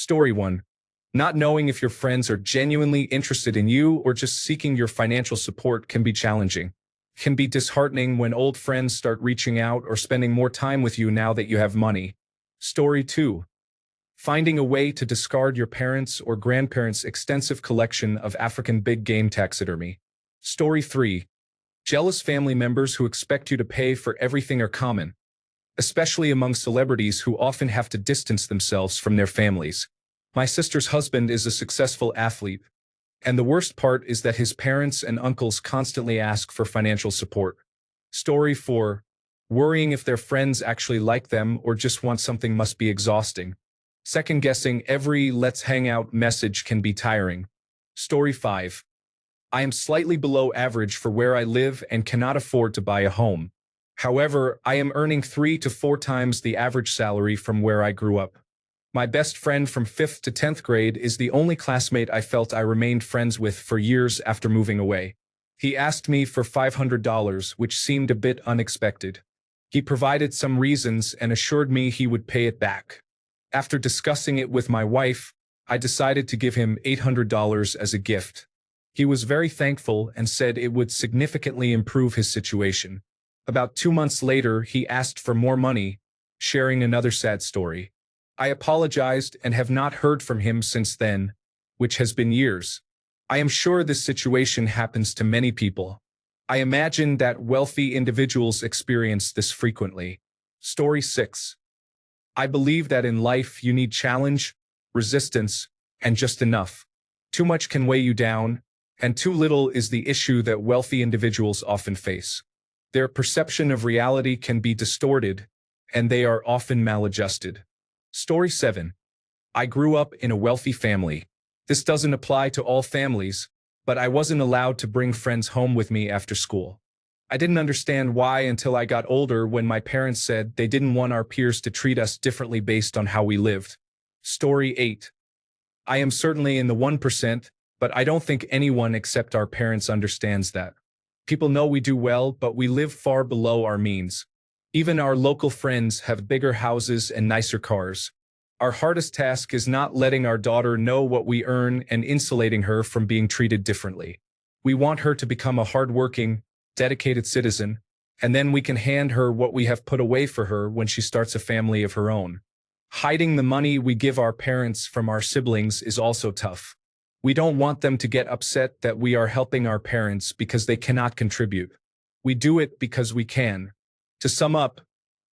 Story 1. Not knowing if your friends are genuinely interested in you or just seeking your financial support can be challenging. It can be disheartening when old friends start reaching out or spending more time with you now that you have money. Story 2. Finding a way to discard your parents' or grandparents' extensive collection of African big game taxidermy. Story 3. Jealous family members who expect you to pay for everything are common, especially among celebrities who often have to distance themselves from their families. My sister's husband is a successful athlete, and the worst part is that his parents and uncles constantly ask for financial support. Story 4. Worrying if their friends actually like them or just want something must be exhausting. Second-guessing every "let's hang out" message can be tiring. Story 5. I am slightly below average for where I live and cannot afford to buy a home. However, I am earning 3 to 4 times the average salary from where I grew up. My best friend from 5th to 10th grade is the only classmate I felt I remained friends with for years after moving away. He asked me for $500, which seemed a bit unexpected. He provided some reasons and assured me he would pay it back. After discussing it with my wife, I decided to give him $800 as a gift. He was very thankful and said it would significantly improve his situation. About 2 months later, he asked for more money, sharing another sad story. I apologized and have not heard from him since then, which has been years. I am sure this situation happens to many people. I imagine that wealthy individuals experience this frequently. Story 6. I believe that in life you need challenge, resistance, and just enough. Too much can weigh you down, and too little is the issue that wealthy individuals often face. Their perception of reality can be distorted, and they are often maladjusted. Story 7. I grew up in a wealthy family. This doesn't apply to all families, but I wasn't allowed to bring friends home with me after school. I didn't understand why until I got older when my parents said they didn't want our peers to treat us differently based on how we lived. Story 8. I am certainly in the 1%, but I don't think anyone except our parents understands that. People know we do well, but we live far below our means. Even our local friends have bigger houses and nicer cars. Our hardest task is not letting our daughter know what we earn and insulating her from being treated differently. We want her to become a hardworking, dedicated citizen, and then we can hand her what we have put away for her when she starts a family of her own. Hiding the money we give our parents from our siblings is also tough. We don't want them to get upset that we are helping our parents because they cannot contribute. We do it because we can. To sum up,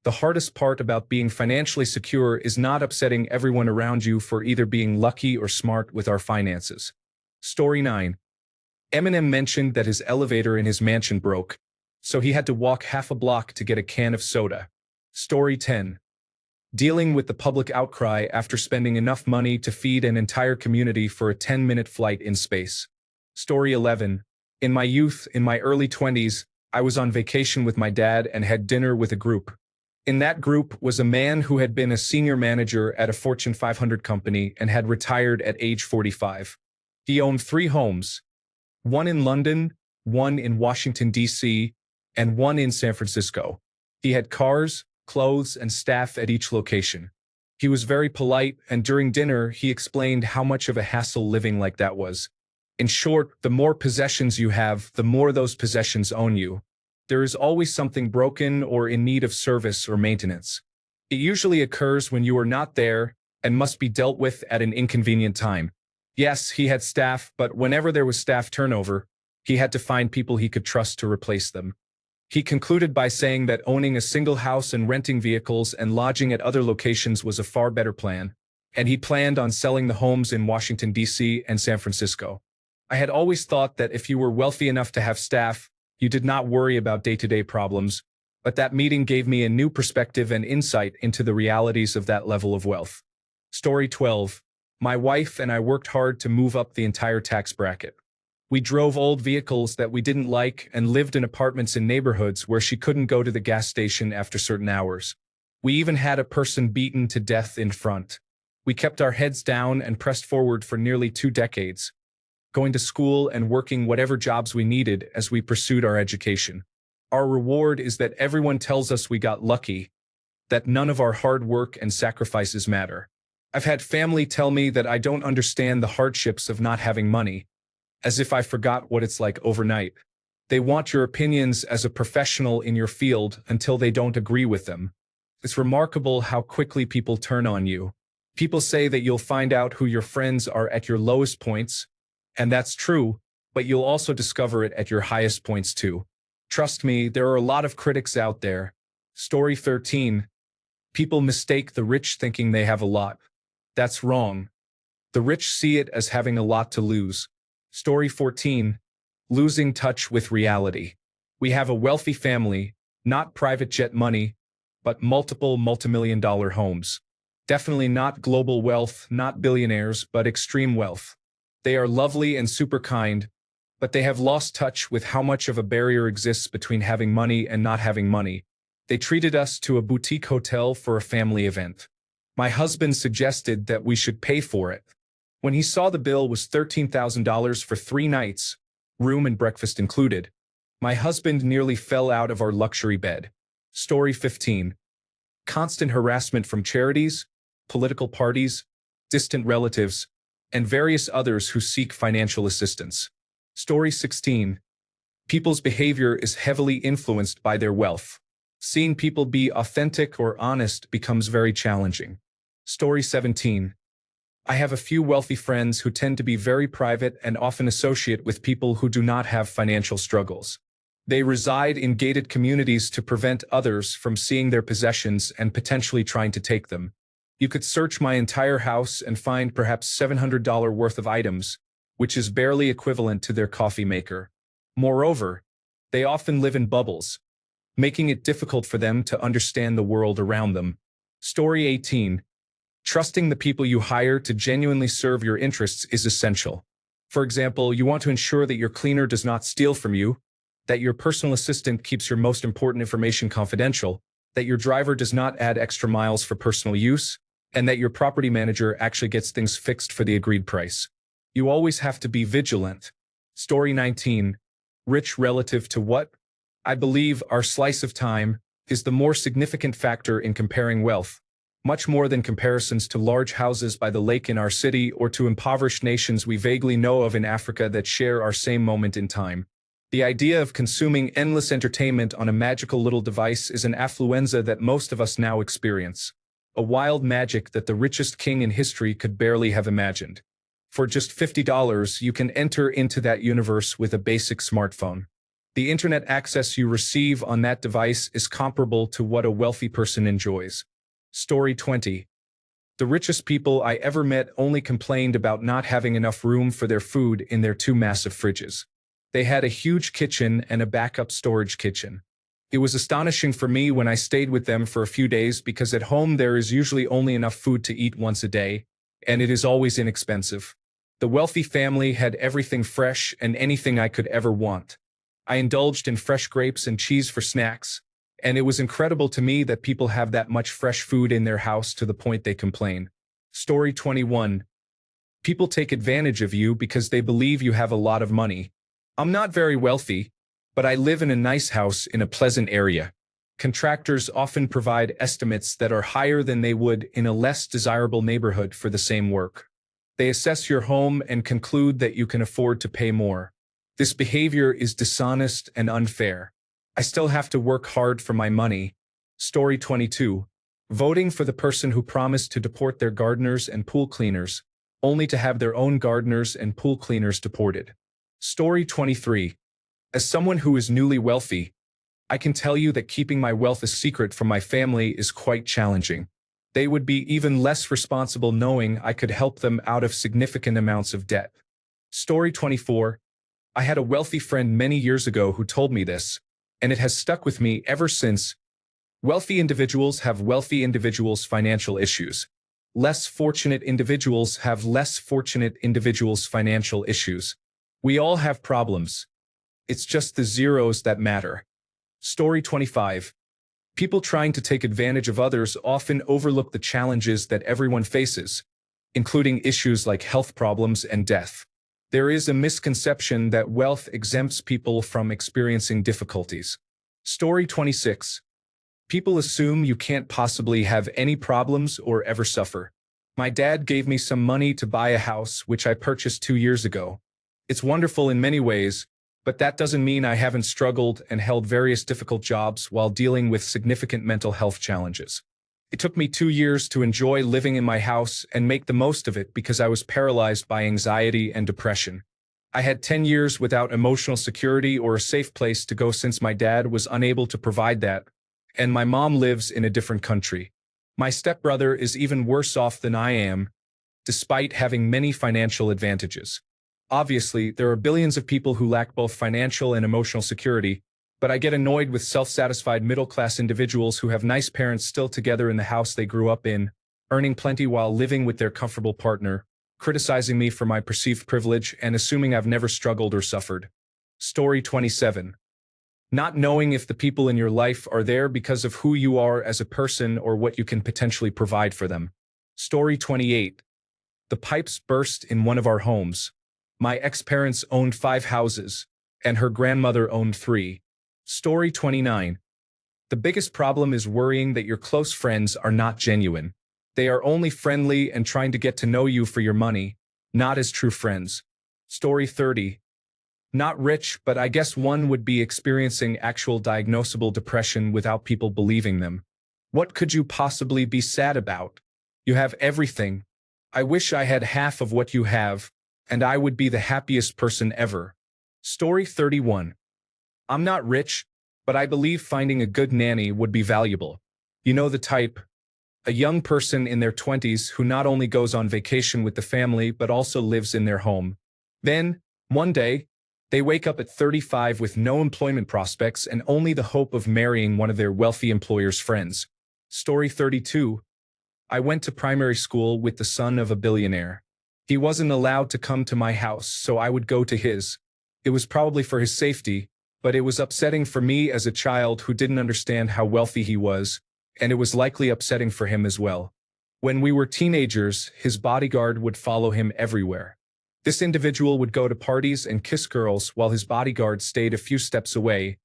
the hardest part about being financially secure is not upsetting everyone around you for either being lucky or smart with our finances. Story 9. Eminem mentioned that his elevator in his mansion broke, so he had to walk half a block to get a can of soda. Story 10. Dealing with the public outcry after spending enough money to feed an entire community for a 10-minute flight in space. Story 11. In my youth, in my early 20s, I was on vacation with my dad and had dinner with a group. In that group was a man who had been a senior manager at a Fortune 500 company and had retired at age 45. He owned 3 homes, one in London, one in Washington, D.C., and one in San Francisco. He had cars, clothes, and staff at each location. He was very polite, and during dinner he explained how much of a hassle living like that was. In short, the more possessions you have, the more those possessions own you. There is always something broken or in need of service or maintenance. It usually occurs when you are not there and must be dealt with at an inconvenient time. Yes, he had staff, but whenever there was staff turnover, he had to find people he could trust to replace them. He concluded by saying that owning a single house and renting vehicles and lodging at other locations was a far better plan, and he planned on selling the homes in Washington, D.C. and San Francisco. I had always thought that if you were wealthy enough to have staff, you did not worry about day-to-day problems, but that meeting gave me a new perspective and insight into the realities of that level of wealth. Story 12. My wife and I worked hard to move up the entire tax bracket. We drove old vehicles that we didn't like and lived in apartments in neighborhoods where she couldn't go to the gas station after certain hours. We even had a person beaten to death in front. We kept our heads down and pressed forward for nearly 2 decades, going to school and working whatever jobs we needed as we pursued our education. Our reward is that everyone tells us we got lucky, that none of our hard work and sacrifices matter. I've had family tell me that I don't understand the hardships of not having money, as if I forgot what it's like overnight. They want your opinions as a professional in your field until they don't agree with them. It's remarkable how quickly people turn on you. People say that you'll find out who your friends are at your lowest points, and that's true, but you'll also discover it at your highest points too. Trust me, there are a lot of critics out there. Story 13. People mistake the rich thinking they have a lot. That's wrong. The rich see it as having a lot to lose. Story 14. Losing touch with reality. We have a wealthy family, not private jet money, but multiple multimillion-dollar homes. Definitely not global wealth, not billionaires, but extreme wealth. They are lovely and super kind, but they have lost touch with how much of a barrier exists between having money and not having money. They treated us to a boutique hotel for a family event. My husband suggested that we should pay for it. When he saw the bill was $13,000 for 3 nights, room and breakfast included, my husband nearly fell out of our luxury bed. Story 15. Constant harassment from charities, political parties, distant relatives, and various others who seek financial assistance. Story 16. People's behavior is heavily influenced by their wealth. Seeing people be authentic or honest becomes very challenging. Story 17. I have a few wealthy friends who tend to be very private and often associate with people who do not have financial struggles. They reside in gated communities to prevent others from seeing their possessions and potentially trying to take them. You could search my entire house and find perhaps $700 worth of items, which is barely equivalent to their coffee maker. Moreover, they often live in bubbles, making it difficult for them to understand the world around them. Story 18. Trusting the people you hire to genuinely serve your interests is essential. For example, you want to ensure that your cleaner does not steal from you, that your personal assistant keeps your most important information confidential, that your driver does not add extra miles for personal use, and that your property manager actually gets things fixed for the agreed price. You always have to be vigilant. Story 19. Rich relative to what? I believe our slice of time is the more significant factor in comparing wealth, much more than comparisons to large houses by the lake in our city or to impoverished nations we vaguely know of in Africa that share our same moment in time. The idea of consuming endless entertainment on a magical little device is an affluenza that most of us now experience. A wild magic that the richest king in history could barely have imagined. For just $50, you can enter into that universe with a basic smartphone. The internet access you receive on that device is comparable to what a wealthy person enjoys. Story 20. The richest people I ever met only complained about not having enough room for their food in their 2 massive fridges. They had a huge kitchen and a backup storage kitchen. It was astonishing for me when I stayed with them for a few days because at home there is usually only enough food to eat once a day, and it is always inexpensive. The wealthy family had everything fresh and anything I could ever want. I indulged in fresh grapes and cheese for snacks, and it was incredible to me that people have that much fresh food in their house to the point they complain. Story 21. People take advantage of you because they believe you have a lot of money. I'm not very wealthy, but I live in a nice house in a pleasant area. Contractors often provide estimates that are higher than they would in a less desirable neighborhood for the same work. They assess your home and conclude that you can afford to pay more. This behavior is dishonest and unfair. I still have to work hard for my money. Story 22. Voting for the person who promised to deport their gardeners and pool cleaners, only to have their own gardeners and pool cleaners deported. Story 23. As someone who is newly wealthy, I can tell you that keeping my wealth a secret from my family is quite challenging. They would be even less responsible knowing I could help them out of significant amounts of debt. Story 24. I had a wealthy friend many years ago who told me this, and it has stuck with me ever since. Wealthy individuals have wealthy individuals' financial issues. Less fortunate individuals have less fortunate individuals' financial issues. We all have problems. It's just the zeros that matter. Story 25. People trying to take advantage of others often overlook the challenges that everyone faces, including issues like health problems and death. There is a misconception that wealth exempts people from experiencing difficulties. Story 26. People assume you can't possibly have any problems or ever suffer. My dad gave me some money to buy a house, which I purchased 2 years ago. It's wonderful in many ways, but that doesn't mean I haven't struggled and held various difficult jobs while dealing with significant mental health challenges. It took me 2 years to enjoy living in my house and make the most of it because I was paralyzed by anxiety and depression. I had 10 years without emotional security or a safe place to go since my dad was unable to provide that, and my mom lives in a different country. My stepbrother is even worse off than I am, despite having many financial advantages. Obviously, there are billions of people who lack both financial and emotional security, but I get annoyed with self-satisfied middle-class individuals who have nice parents still together in the house they grew up in, earning plenty while living with their comfortable partner, criticizing me for my perceived privilege and assuming I've never struggled or suffered. Story 27. Not knowing if the people in your life are there because of who you are as a person or what you can potentially provide for them. Story 28. The pipes burst in one of our homes. My ex-parents owned 5 houses, and her grandmother owned 3. Story 29. The biggest problem is worrying that your close friends are not genuine. They are only friendly and trying to get to know you for your money, not as true friends. Story 30. Not rich, but I guess one would be experiencing actual diagnosable depression without people believing them. What could you possibly be sad about? You have everything. I wish I had half of what you have, and I would be the happiest person ever. Story 31. I'm not rich, but I believe finding a good nanny would be valuable. You know the type. A young person in their 20s who not only goes on vacation with the family but also lives in their home. Then, one day, they wake up at 35 with no employment prospects and only the hope of marrying one of their wealthy employer's friends. Story 32. I went to primary school with the son of a billionaire. He wasn't allowed to come to my house, so I would go to his. It was probably for his safety, but it was upsetting for me as a child who didn't understand how wealthy he was, and it was likely upsetting for him as well. When we were teenagers, his bodyguard would follow him everywhere. This individual would go to parties and kiss girls while his bodyguard stayed a few steps away,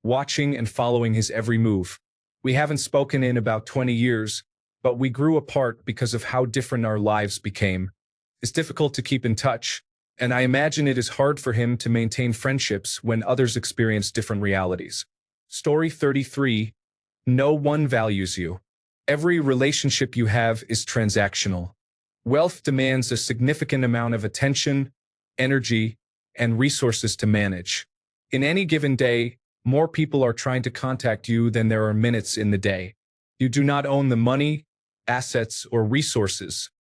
watching and following his every move. We haven't spoken in about 20 years, but we grew apart because of how different our lives became. It's difficult to keep in touch, and I imagine it is hard for him to maintain friendships when others experience different realities. Story 33. No one values you. Every relationship you have is transactional. Wealth demands a significant amount of attention, energy, and resources to manage. In any given day, more people are trying to contact you than there are minutes in the day. You do not own the money, assets, or resources.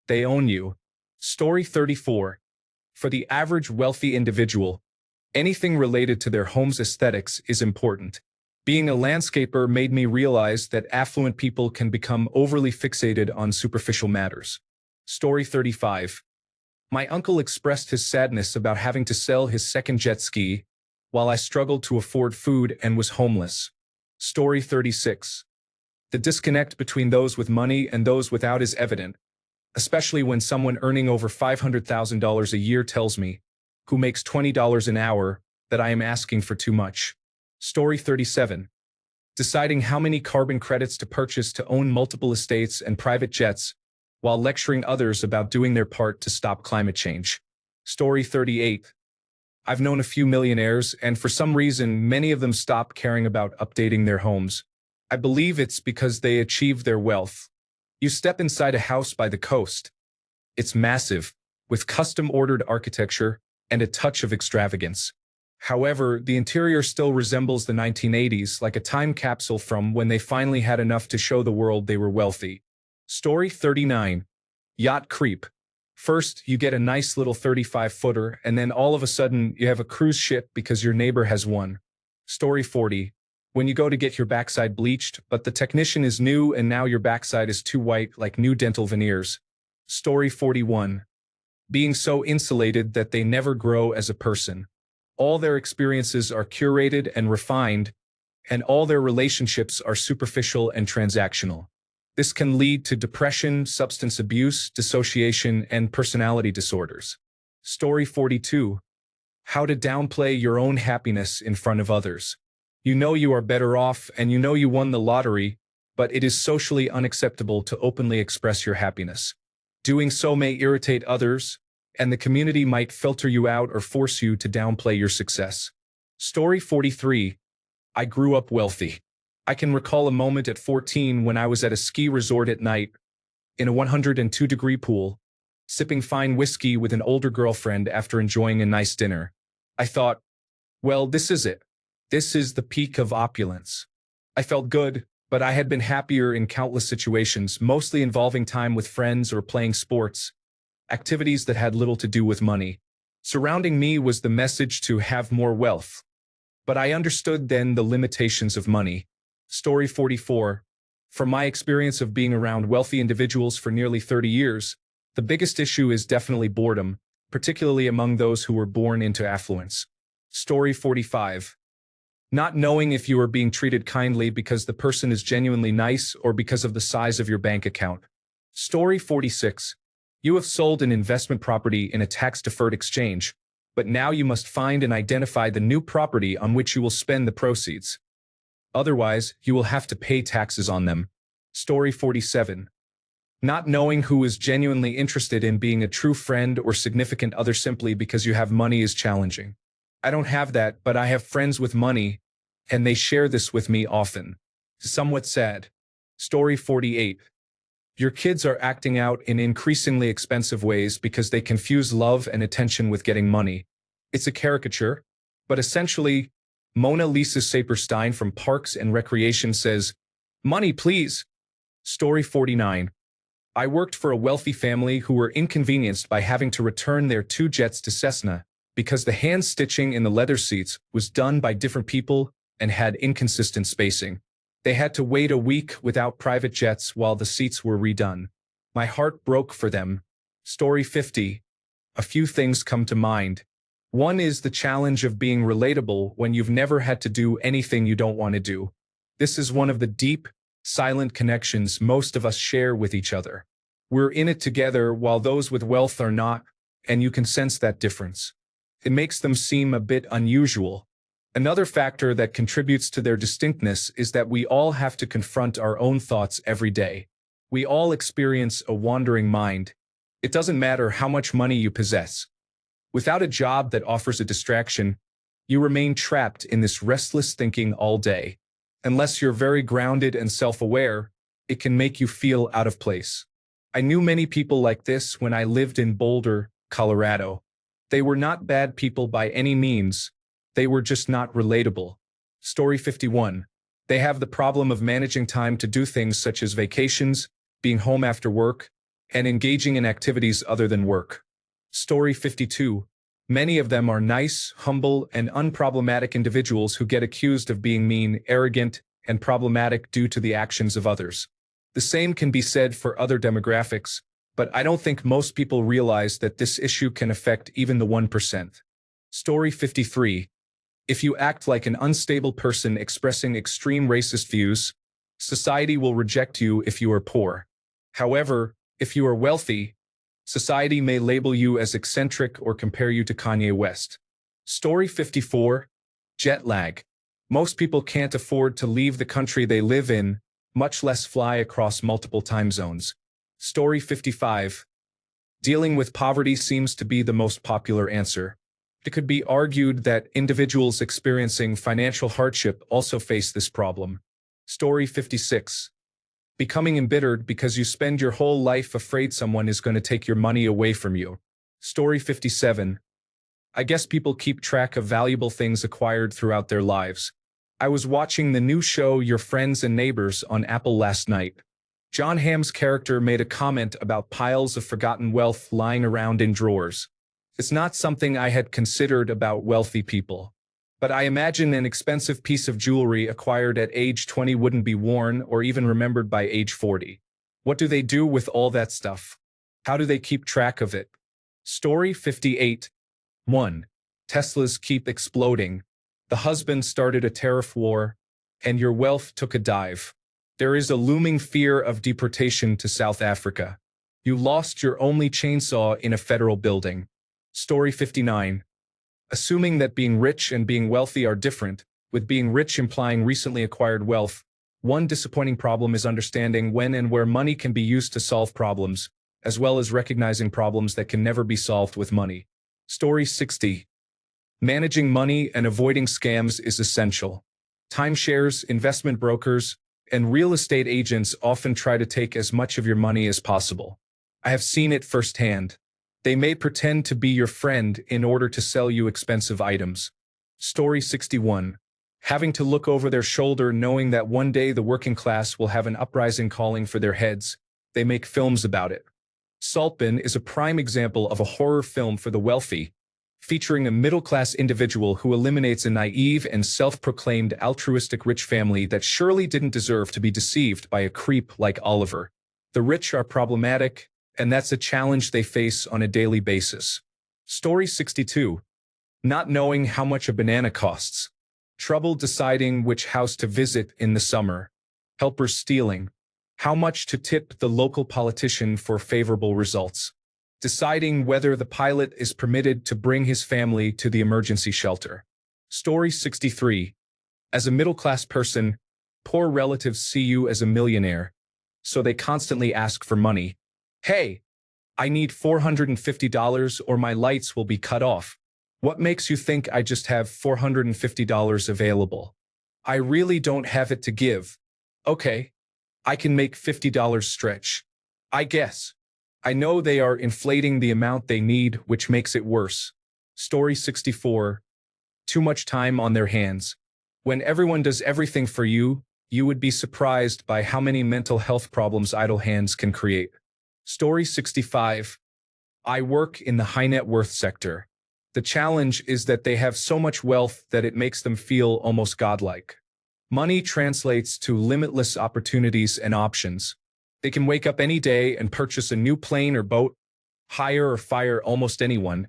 They own you. Story 34. For the average wealthy individual, anything related to their home's aesthetics is important. Being a landscaper made me realize that affluent people can become overly fixated on superficial matters. Story 35. My uncle expressed his sadness about having to sell his second jet ski, while I struggled to afford food and was homeless. Story 36. The disconnect between those with money and those without is evident, especially when someone earning over $500,000 a year tells me, who makes $20 an hour, that I am asking for too much. Story 37. Deciding how many carbon credits to purchase to own multiple estates and private jets, while lecturing others about doing their part to stop climate change. Story 38. I've known a few millionaires, and for some reason, many of them stopped caring about updating their homes. I believe it's because they achieved their wealth. You step inside a house by the coast. It's massive, with custom-ordered architecture and a touch of extravagance. However, the interior still resembles the 1980s, like a time capsule from when they finally had enough to show the world they were wealthy. Story 39. Yacht creep. First, you get a nice little 35-footer, and then all of a sudden, you have a cruise ship because your neighbor has one. Story 40. When you go to get your backside bleached, but the technician is new and now your backside is too white like new dental veneers. Story 41. Being so insulated that they never grow as a person. All their experiences are curated and refined, and all their relationships are superficial and transactional. This can lead to depression, substance abuse, dissociation, and personality disorders. Story 42. How to downplay your own happiness in front of others. You know you are better off and you know you won the lottery, but it is socially unacceptable to openly express your happiness. Doing so may irritate others, and the community might filter you out or force you to downplay your success. Story 43. I grew up wealthy. I can recall a moment at 14 when I was at a ski resort at night, in a 102-degree pool, sipping fine whiskey with an older girlfriend after enjoying a nice dinner. I thought, well, this is it. This is the peak of opulence. I felt good, but I had been happier in countless situations, mostly involving time with friends or playing sports, activities that had little to do with money. Surrounding me was the message to have more wealth. But I understood then the limitations of money. Story 44. From my experience of being around wealthy individuals for nearly 30 years, the biggest issue is definitely boredom, particularly among those who were born into affluence. Story 45. Not knowing if you are being treated kindly because the person is genuinely nice or because of the size of your bank account. Story 46. You have sold an investment property in a tax-deferred exchange, but now you must find and identify the new property on which you will spend the proceeds. Otherwise, you will have to pay taxes on them. Story 47. Not knowing who is genuinely interested in being a true friend or significant other simply because you have money is challenging. I don't have that, but I have friends with money, and they share this with me often. Somewhat sad. Story 48. Your kids are acting out in increasingly expensive ways because they confuse love and attention with getting money. It's a caricature, but essentially, Mona Lisa Saperstein from Parks and Recreation says, "Money, please." Story 49. I worked for a wealthy family who were inconvenienced by having to return their 2 jets to Cessna because the hand stitching in the leather seats was done by different people and had inconsistent spacing. They had to wait a week without private jets while the seats were redone. My heart broke for them. Story 50. A few things come to mind. One is the challenge of being relatable when you've never had to do anything you don't want to do. This is one of the deep, silent connections most of us share with each other. We're in it together while those with wealth are not, and you can sense that difference. It makes them seem a bit unusual. Another factor that contributes to their distinctness is that we all have to confront our own thoughts every day. We all experience a wandering mind. It doesn't matter how much money you possess. Without a job that offers a distraction, you remain trapped in this restless thinking all day. Unless you're very grounded and self-aware, it can make you feel out of place. I knew many people like this when I lived in Boulder, Colorado. They were not bad people by any means. They were just not relatable. Story 51. They have the problem of managing time to do things such as vacations, being home after work, and engaging in activities other than work. Story 52. Many of them are nice, humble, and unproblematic individuals who get accused of being mean, arrogant, and problematic due to the actions of others. The same can be said for other demographics, but I don't think most people realize that this issue can affect even the 1%. Story 53. If you act like an unstable person expressing extreme racist views, society will reject you if you are poor. However, if you are wealthy, society may label you as eccentric or compare you to Kanye West. Story 54. Jet lag. Most people can't afford to leave the country they live in, much less fly across multiple time zones. Story 55. Dealing with poverty seems to be the most popular answer. It could be argued that individuals experiencing financial hardship also face this problem. Story 56. Becoming embittered because you spend your whole life afraid someone is going to take your money away from you. Story 57. I guess people keep track of valuable things acquired throughout their lives. I was watching the new show Your Friends and Neighbors on Apple last night. John Hamm's character made a comment about piles of forgotten wealth lying around in drawers. It's not something I had considered about wealthy people. But I imagine an expensive piece of jewelry acquired at age 20 wouldn't be worn or even remembered by age 40. What do they do with all that stuff? How do they keep track of it? Story 58. 1. Teslas keep exploding. The husband started a tariff war, and your wealth took a dive. There is a looming fear of deportation to South Africa. You lost your only chainsaw in a federal building. Story 59. Assuming that being rich and being wealthy are different, with being rich implying recently acquired wealth, one disappointing problem is understanding when and where money can be used to solve problems, as well as recognizing problems that can never be solved with money. Story 60. Managing money and avoiding scams is essential. Timeshares, investment brokers, and real estate agents often try to take as much of your money as possible. I have seen it firsthand. They may pretend to be your friend in order to sell you expensive items. Story 61. Having to look over their shoulder knowing that one day the working class will have an uprising calling for their heads. They make films about it. Saltbin is a prime example of a horror film for the wealthy, featuring a middle-class individual who eliminates a naive and self-proclaimed altruistic rich family that surely didn't deserve to be deceived by a creep like Oliver. The rich are problematic, and that's a challenge they face on a daily basis. Story 62. Not knowing how much a banana costs. Trouble deciding which house to visit in the summer. Helpers stealing. How much to tip the local politician for favorable results. Deciding whether the pilot is permitted to bring his family to the emergency shelter. Story 63. As a middle-class person, poor relatives see you as a millionaire, so they constantly ask for money. Hey, I need $450 or my lights will be cut off. What makes you think I just have $450 available? I really don't have it to give. Okay, I can make $50 stretch. I guess. I know they are inflating the amount they need, which makes it worse. Story 64. Too much time on their hands. When everyone does everything for you, you would be surprised by how many mental health problems idle hands can create. Story 65. I work in the high net worth sector. The challenge is that they have so much wealth that it makes them feel almost godlike. Money translates to limitless opportunities and options. They can wake up any day and purchase a new plane or boat, hire or fire almost anyone,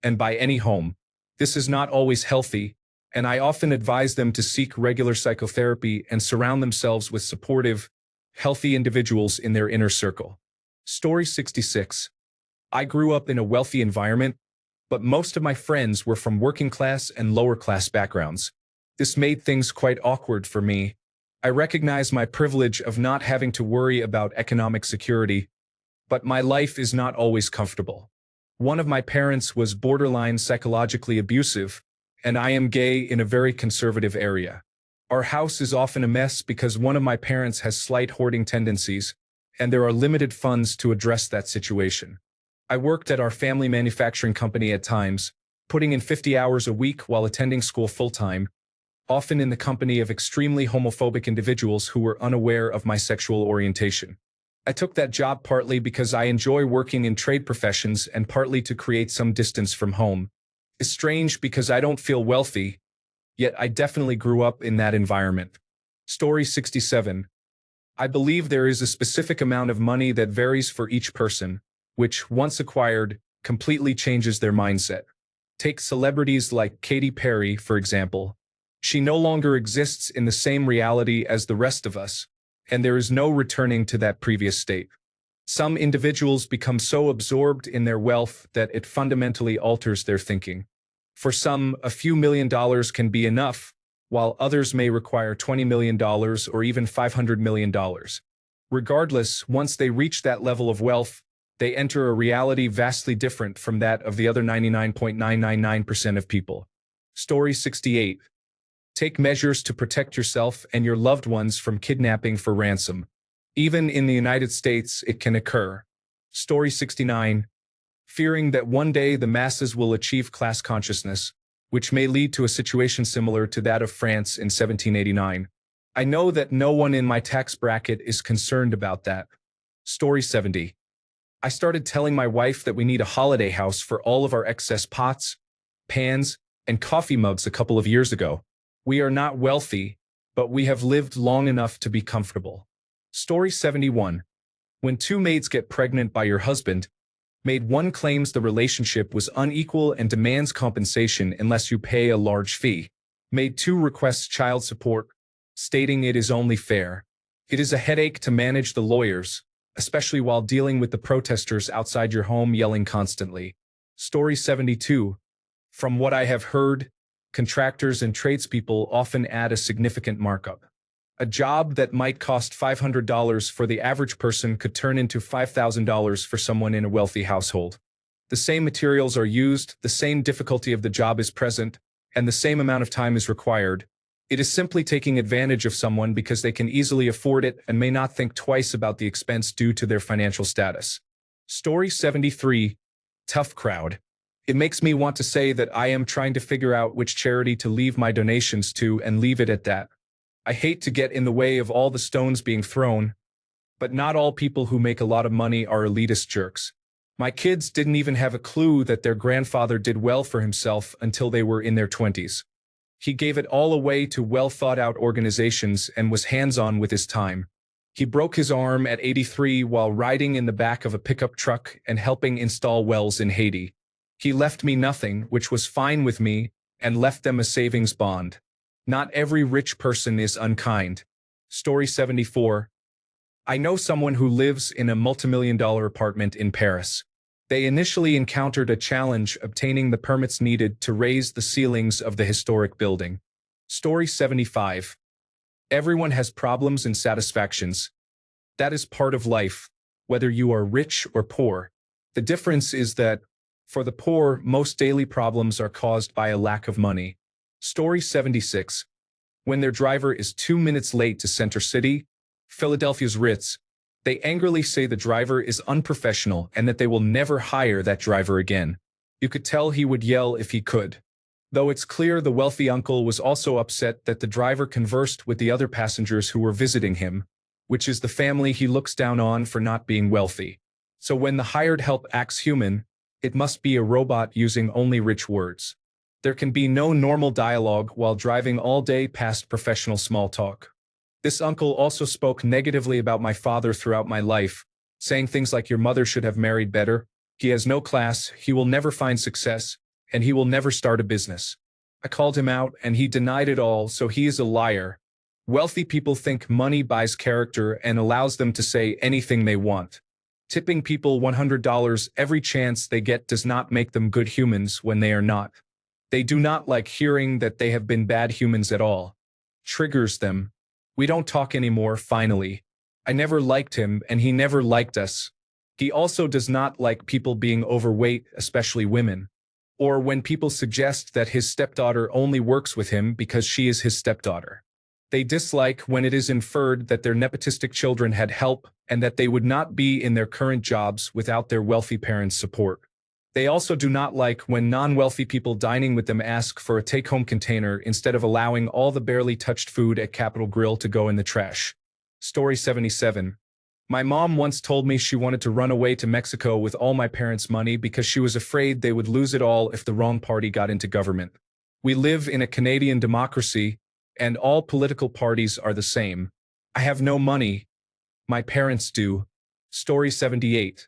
and buy any home. This is not always healthy, and I often advise them to seek regular psychotherapy and surround themselves with supportive, healthy individuals in their inner circle. Story 66. I grew up in a wealthy environment, but most of my friends were from working class and lower class backgrounds. This made things quite awkward for me. I recognize my privilege of not having to worry about economic security, but my life is not always comfortable. One of my parents was borderline psychologically abusive, and I am gay in a very conservative area. Our house is often a mess because one of my parents has slight hoarding tendencies, and there are limited funds to address that situation. I worked at our family manufacturing company at times, putting in 50 hours a week while attending school full-time, often in the company of extremely homophobic individuals who were unaware of my sexual orientation. I took that job partly because I enjoy working in trade professions and partly to create some distance from home. It's strange because I don't feel wealthy, yet I definitely grew up in that environment. Story 67. I believe there is a specific amount of money that varies for each person, which, once acquired, completely changes their mindset. Take celebrities like Katy Perry, for example. She no longer exists in the same reality as the rest of us, and there is no returning to that previous state. Some individuals become so absorbed in their wealth that it fundamentally alters their thinking. For some, a few $1,000,000 can be enough, while others may require $20 million or even $500 million. Regardless, once they reach that level of wealth, they enter a reality vastly different from that of the other 99.999% of people. Story 68. Take measures to protect yourself and your loved ones from kidnapping for ransom. Even in the United States, it can occur. Story 69. Fearing that one day the masses will achieve class consciousness, which may lead to a situation similar to that of France in 1789. I know that no one in my tax bracket is concerned about that. Story 70. I started telling my wife that we need a holiday house for all of our excess pots, pans, and coffee mugs a couple of years ago. We are not wealthy, but we have lived long enough to be comfortable. Story 71. When two maids get pregnant by your husband, maid one claims the relationship was unequal and demands compensation unless you pay a large fee. Maid two requests child support, stating it is only fair. It is a headache to manage the lawyers, especially while dealing with the protesters outside your home yelling constantly. Story 72. From what I have heard, contractors and tradespeople often add a significant markup. A job that might cost $500 for the average person could turn into $5,000 for someone in a wealthy household. The same materials are used, the same difficulty of the job is present, and the same amount of time is required. It is simply taking advantage of someone because they can easily afford it and may not think twice about the expense due to their financial status. Story 73. Tough crowd. It makes me want to say that I am trying to figure out which charity to leave my donations to and leave it at that. I hate to get in the way of all the stones being thrown, but not all people who make a lot of money are elitist jerks. My kids didn't even have a clue that their grandfather did well for himself until they were in their 20s. He gave it all away to well-thought-out organizations and was hands-on with his time. He broke his arm at 83 while riding in the back of a pickup truck and helping install wells in Haiti. He left me nothing, which was fine with me, and left them a savings bond. Not every rich person is unkind. Story 74. I know someone who lives in a multimillion-dollar apartment in Paris. They initially encountered a challenge obtaining the permits needed to raise the ceilings of the historic building. Story 75. Everyone has problems and satisfactions. That is part of life, whether you are rich or poor. The difference is that, for the poor, most daily problems are caused by a lack of money. Story 76. When their driver is 2 minutes late to Center City, Philadelphia's Ritz, they angrily say the driver is unprofessional and that they will never hire that driver again. You could tell he would yell if he could. Though it's clear the wealthy uncle was also upset that the driver conversed with the other passengers who were visiting him, which is the family he looks down on for not being wealthy. So when the hired help acts human, it must be a robot using only rich words. There can be no normal dialogue while driving all day past professional small talk. This uncle also spoke negatively about my father throughout my life, saying things like your mother should have married better, he has no class, he will never find success, and he will never start a business. I called him out and he denied it all, so he is a liar. Wealthy people think money buys character and allows them to say anything they want. Tipping people $100 every chance they get does not make them good humans when they are not. They do not like hearing that they have been bad humans at all. Triggers them. We don't talk anymore, finally. I never liked him and he never liked us. He also does not like people being overweight, especially women. Or when people suggest that his stepdaughter only works with him because she is his stepdaughter. They dislike when it is inferred that their nepotistic children had help and that they would not be in their current jobs without their wealthy parents' support. They also do not like when non-wealthy people dining with them ask for a take-home container instead of allowing all the barely touched food at Capitol Grill to go in the trash. Story 77. My mom once told me she wanted to run away to Mexico with all my parents' money because she was afraid they would lose it all if the wrong party got into government. We live in a Canadian democracy, and all political parties are the same. I have no money. My parents do. Story 78.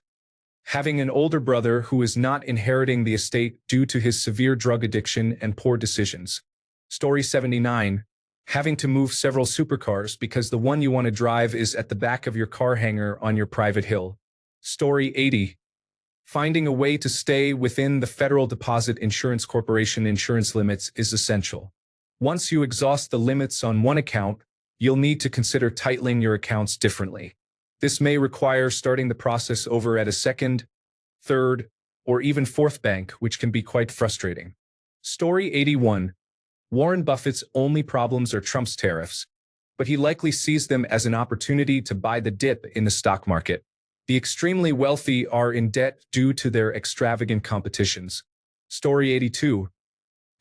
Having an older brother who is not inheriting the estate due to his severe drug addiction and poor decisions. Story 79. Having to move several supercars because the one you want to drive is at the back of your car hangar on your private hill. Story 80. Finding a way to stay within the Federal Deposit Insurance Corporation insurance limits is essential. Once you exhaust the limits on one account, you'll need to consider titling your accounts differently. This may require starting the process over at a second, third, or even fourth bank, which can be quite frustrating. Story 81. Warren Buffett's only problems are Trump's tariffs, but he likely sees them as an opportunity to buy the dip in the stock market. The extremely wealthy are in debt due to their extravagant competitions. Story 82.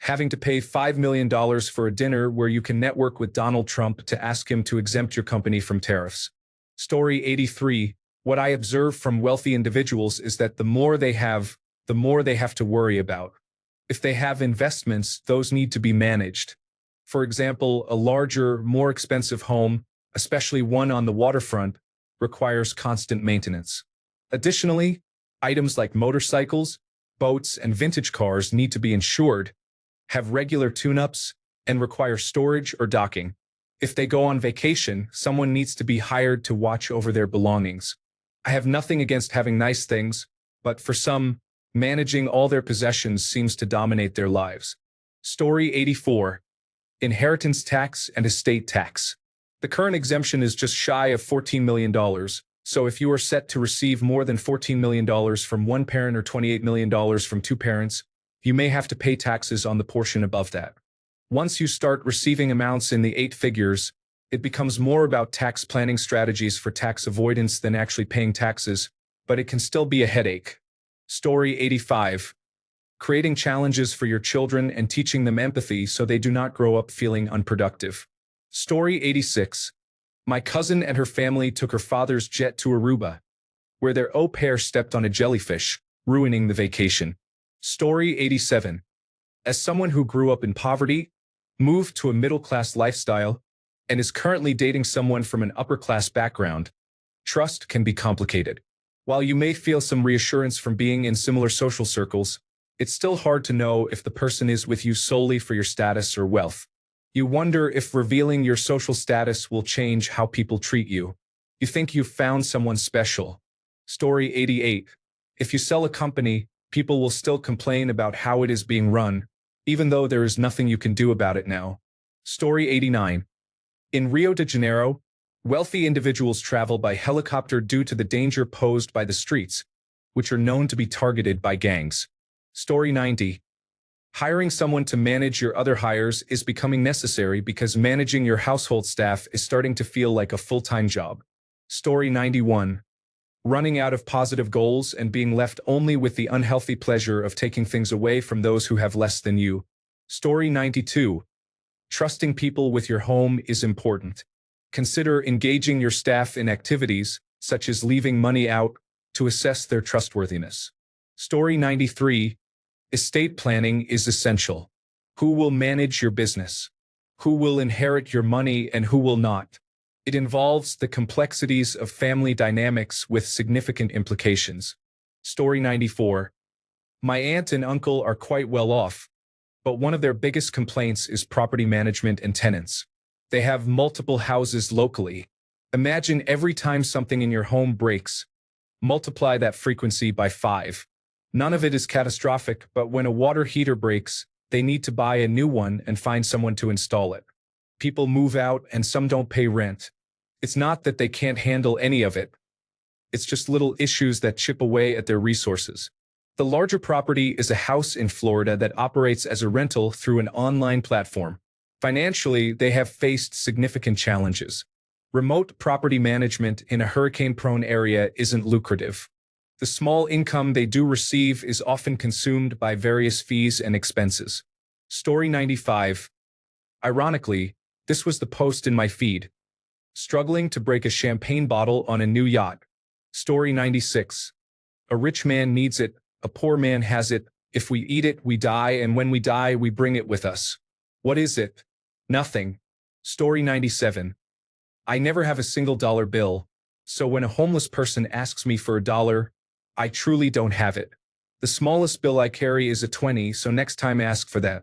Having to pay $5 million for a dinner where you can network with Donald Trump to ask him to exempt your company from tariffs. Story 83. What I observe from wealthy individuals is that the more they have, the more they have to worry about. If they have investments, those need to be managed. For example, a larger, more expensive home, especially one on the waterfront, requires constant maintenance. Additionally, items like motorcycles, boats, and vintage cars need to be insured, have regular tune-ups, and require storage or docking. If they go on vacation, someone needs to be hired to watch over their belongings. I have nothing against having nice things, but for some, managing all their possessions seems to dominate their lives. Story 84. Inheritance tax and estate tax. The current exemption is just shy of $14 million, so if you are set to receive more than $14 million from one parent or $28 million from two parents, you may have to pay taxes on the portion above that. Once you start receiving amounts in the eight figures, it becomes more about tax planning strategies for tax avoidance than actually paying taxes, but it can still be a headache. Story 85. Creating challenges for your children and teaching them empathy so they do not grow up feeling unproductive. Story 86. My cousin and her family took her father's jet to Aruba, where their au pair stepped on a jellyfish, ruining the vacation. Story 87. As someone who grew up in poverty, moved to a middle-class lifestyle, and is currently dating someone from an upper-class background, trust can be complicated. While you may feel some reassurance from being in similar social circles, it's still hard to know if the person is with you solely for your status or wealth. You wonder if revealing your social status will change how people treat you. You think you've found someone special. Story 88. If you sell a company, people will still complain about how it is being run, even though there is nothing you can do about it now. Story 89. In Rio de Janeiro, wealthy individuals travel by helicopter due to the danger posed by the streets, which are known to be targeted by gangs. Story 90. Hiring someone to manage your other hires is becoming necessary because managing your household staff is starting to feel like a full-time job. Story 91. Running out of positive goals and being left only with the unhealthy pleasure of taking things away from those who have less than you. Story 92. Trusting people with your home is important. Consider engaging your staff in activities, such as leaving money out, to assess their trustworthiness. Story 93. Estate planning is essential. Who will manage your business? Who will inherit your money and who will not? It involves the complexities of family dynamics with significant implications. Story 94. My aunt and uncle are quite well off, but one of their biggest complaints is property management and tenants. They have multiple houses locally. Imagine every time something in your home breaks. Multiply that frequency by 5. None of it is catastrophic, but when a water heater breaks, they need to buy a new one and find someone to install it. People move out and some don't pay rent. It's not that they can't handle any of it. It's just little issues that chip away at their resources. The larger property is a house in Florida that operates as a rental through an online platform. Financially, they have faced significant challenges. Remote property management in a hurricane-prone area isn't lucrative. The small income they do receive is often consumed by various fees and expenses. Story 95. Ironically, this was the post in my feed. Struggling to break a champagne bottle on a new yacht. Story 96. A rich man needs it, a poor man has it. If we eat it, we die, and when we die, we bring it with us. What is it? Nothing. Story 97. I never have a single dollar bill, so when a homeless person asks me for $1, I truly don't have it. The smallest bill I carry is a 20, so next time ask for that.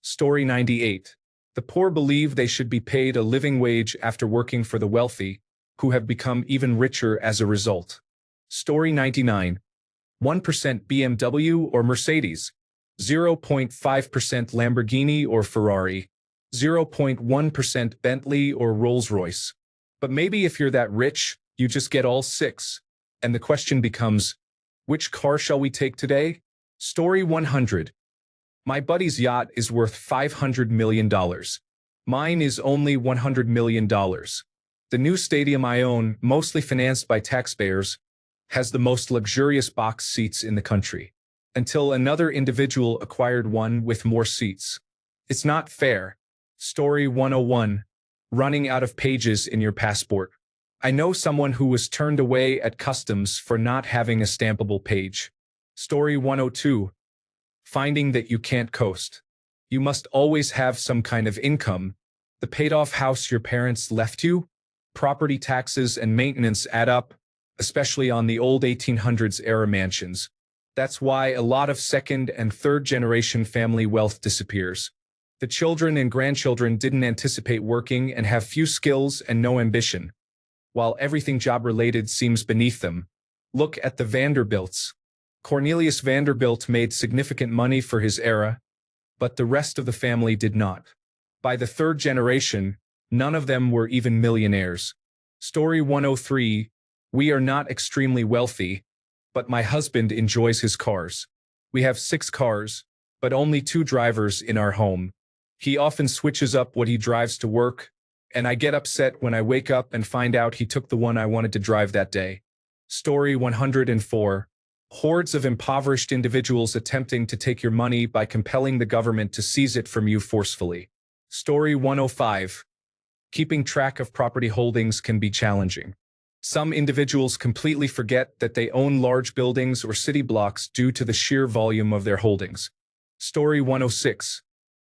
Story 98. The poor believe they should be paid a living wage after working for the wealthy, who have become even richer as a result. Story 99. 1% BMW or Mercedes. 0.5% Lamborghini or Ferrari. 0.1% Bentley or Rolls-Royce. But maybe if you're that rich, you just get all 6. And the question becomes, which car shall we take today? Story 100. My buddy's yacht is worth $500 million. Mine is only $100 million. The new stadium I own, mostly financed by taxpayers, has the most luxurious box seats in the country, until another individual acquired one with more seats. It's not fair. Story 101. Running out of pages in your passport. I know someone who was turned away at customs for not having a stampable page. Story 102. Finding that you can't coast. You must always have some kind of income. The paid-off house your parents left you? Property taxes and maintenance add up, especially on the old 1800s-era mansions. That's why a lot of second- and third-generation family wealth disappears. The children and grandchildren didn't anticipate working and have few skills and no ambition, while everything job-related seems beneath them. Look at the Vanderbilts. Cornelius Vanderbilt made significant money for his era, but the rest of the family did not. By the third generation, None of them were even millionaires. Story 103. We are not extremely wealthy, but my husband enjoys his cars. We have 6 cars, but only 2 drivers in our home. He often switches up what he drives to work, and I get upset when I wake up and find out he took the one I wanted to drive that day. Story 104. Hordes of impoverished individuals attempting to take your money by compelling the government to seize it from you forcefully. Story 105. Keeping track of property holdings can be challenging. Some individuals completely forget that they own large buildings or city blocks due to the sheer volume of their holdings. Story 106.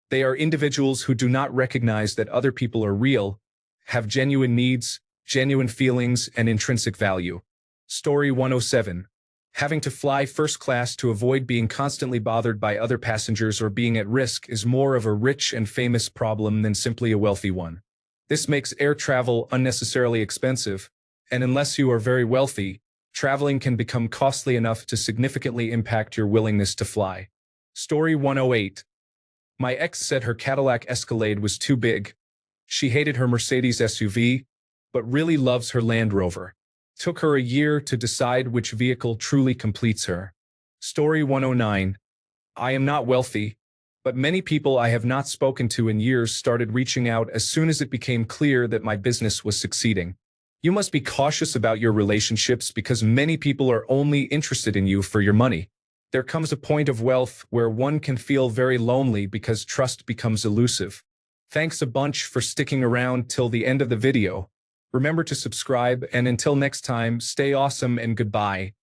They are individuals who do not recognize that other people are real, have genuine needs, genuine feelings, and intrinsic value. Story 107. Having to fly first class to avoid being constantly bothered by other passengers or being at risk is more of a rich and famous problem than simply a wealthy one. This makes air travel unnecessarily expensive, and unless you are very wealthy, traveling can become costly enough to significantly impact your willingness to fly. Story 108. My ex said her Cadillac Escalade was too big. She hated her Mercedes SUV, but really loves her Land Rover. Took her a year to decide which vehicle truly completes her. Story 109. I am not wealthy, but many people I have not spoken to in years started reaching out as soon as it became clear that my business was succeeding. You must be cautious about your relationships because many people are only interested in you for your money. There comes a point of wealth where one can feel very lonely because trust becomes elusive. Thanks a bunch for sticking around till the end of the video. Remember to subscribe, and until next time, stay awesome and goodbye.